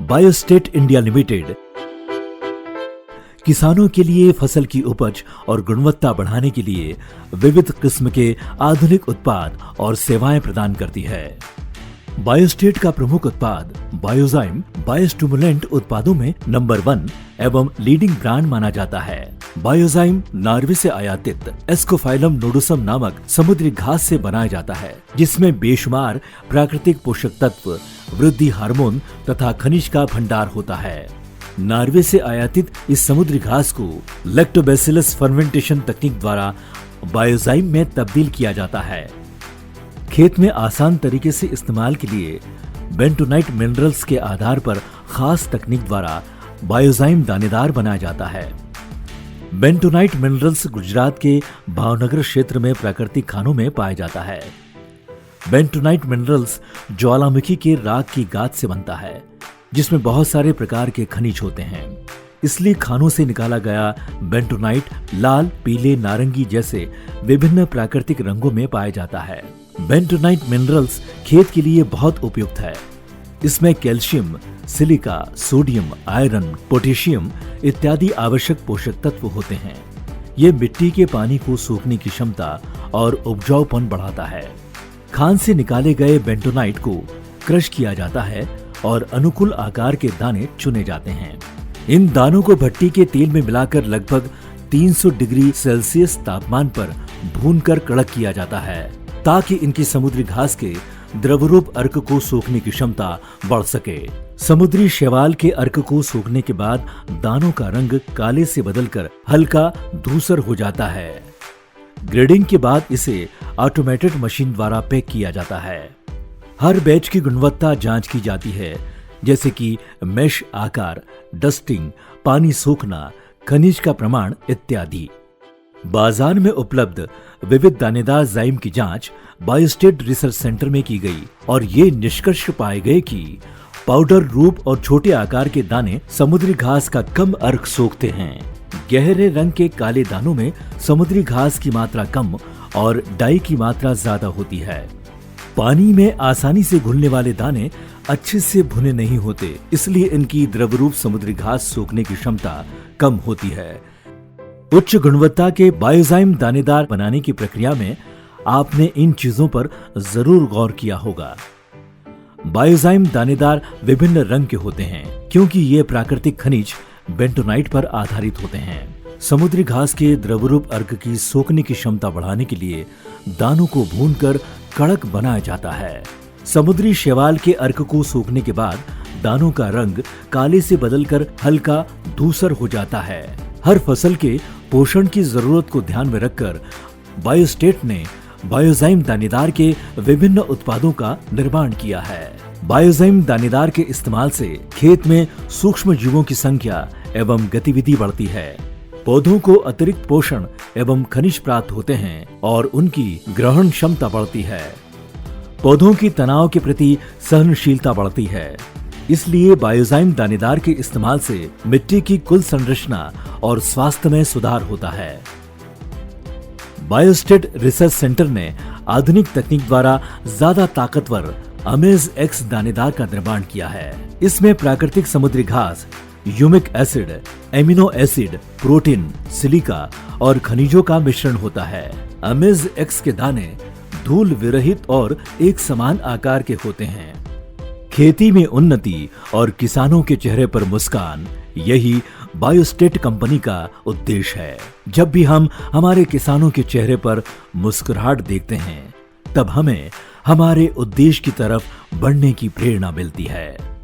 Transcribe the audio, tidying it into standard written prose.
Biostadt India limited किसानों के लिए फसल की उपज और गुणवत्ता बढ़ाने के लिए विविध किस्म के आधुनिक उत्पाद और सेवाएं प्रदान करती है। बायोस्टेट का प्रमुख उत्पाद बायोजाइम बायोस्टिमुलेंट उत्पादों में नंबर 1 एवं लीडिंग ब्रांड माना जाता है। बायोजाइम नॉर्वे से आयातित एस्कोफाइलम नोडोसम नामक समुद्री घास से बनाया जाता है, जिसमें बेशुमार प्राकृतिक पोषक तत्व, वृद्धि हार्मोन तथा खनिज का भंडार होता है। नॉर्वे से आयातित इस समुद्री घास को लैक्टोबैसिलस फर्मेंटेशन तकनीक द्वारा बायोजाइम में तब्दील किया जाता है। खेत में आसान तरीके से इस्तेमाल के लिए बेंटोनाइट मिनरल्स के आधार पर खास तकनीक द्वारा बायोजाइम दानेदार बनाया जाता है। बेंटोनाइट मिनरल्स गुजरात के भावनगर क्षेत्र में प्राकृतिक खानों में पाया जाता है। बेंटोनाइट मिनरल्स ज्वालामुखी के राख की गाद से बनता है, जिसमें बहुत सारे प्रकार के खनिज होते हैं। इसलिए खानों से निकाला गया बेंटोनाइट लाल, पीले, नारंगी जैसे विभिन्न प्राकृतिक रंगों में पाया जाता है। बेंटोनाइट मिनरल्स खेत के लिए बहुत उपयुक्त है। इसमें calcium, silica, sodium, iron, potassium इत्यादि आवश्यक पोषक तत्व होते हैं। ये मिट्टी के पानी को सोखने की क्षमता और उपजाऊपन बढ़ाता है। खान से निकाले गए बेंटोनाइट को क्रश किया जाता है और अनुकूल आकार के दाने चुने जाते हैं। इन दानों को भट्टी के तेल में मिलाकर लगभग 300 डिग्री सेल्सियस तापमान पर भूनकर कड़क किया जाता है, ताकि इनकी समुद्री घास के द्रवरूप अर्क को सोखने की क्षमता बढ़ सके। समुद्री शैवाल के अर्क को सोखने के बाद दानों का रंग काले से बदलकर हल्का धूसर हो जाता है। ग्रेडिंग के बाद इसे ऑटोमेटेड मशीन द्वारा पैक किया जाता है। हर बैच की गुणवत्ता जांच की जाती है, जैसे कि मैश आकार, डस्टिंग, पानी सोखना, खनिज का प्रमाण इत्यादि। बाजार में उपलब्ध विविध दानेदार जाइम की जांच बायोस्टेट रिसर्च सेंटर में की गई और ये निष्कर्ष पाए गए कि पाउडर रूप और छोटे आकार के दाने समुद्री घास का कम अर्क सोखते हैं। गहरे रंग के काले दानों में समुद्री घास की मात्रा कम और डाई की मात्रा ज्यादा होती है। पानी में आसानी से घुलने वाले दाने अच्छे से भुने नहीं होते, इसलिए इनकी द्रवरूप समुद्री घास सोखने की क्षमता कम होती है। उच्च गुणवत्ता के बायोजाइम दानेदार बनाने की प्रक्रिया में आपने इन चीजों पर जरूर गौर किया होगा। बायोजाइम दानेदार विभिन्न रंग के होते हैं, क्योंकि ये प्राकृतिक खनिज बेंटोनाइट पर आधारित होते हैं। समुद्री घास के द्रवरूप अर्क की सोखने की क्षमता बढ़ाने के लिए दानों को भूनकर कड़क बनाया जाता है। समुद्री शैवाल के अर्क को सोखने के बाद दानों का रंग काले से बदलकर हल्का धूसर हो जाता है। हर फसल के पोषण की जरूरत को ध्यान में रखकर बायोस्टेट ने बायोजाइम दानेदार के विभिन्न उत्पादों का निर्माण किया है। बायोजाइम दानेदार के इस्तेमाल से खेत में सूक्ष्म जीवों की संख्या एवं गतिविधि बढ़ती है। पौधों को अतिरिक्त पोषण एवं खनिज प्राप्त होते हैं और उनकी ग्रहण क्षमता बढ़ती है। पौधों की तनाव के प्रति सहनशीलता बढ़ती है। इसलिए बायोजाइम दानेदार के इस्तेमाल से मिट्टी की कुल संरचना और स्वास्थ्य में सुधार होता है। बायोस्टेट रिसर्च सेंटर ने आधुनिक तकनीक द्वारा ज्यादा ताकतवर अमेज एक्स दानेदार का निर्माण किया है। इसमें प्राकृतिक समुद्री घास, humic acid, amino acid, protein, silica और खनिजों का मिश्रण होता है। अमेज एक्स के दाने धूल विरहित और एक समान आकार के होते हैं। खेती में उन्नति और किसानों के चेहरे पर मुस्कान, यही बायोस्टेट कंपनी का उद्देश्य है। जब भी हम हमारे किसानों के चेहरे पर मुस्कुराहट देखते हैं, तब हमें हमारे उद्देश्य की तरफ बढ़ने की प्रेरणा मिलती है।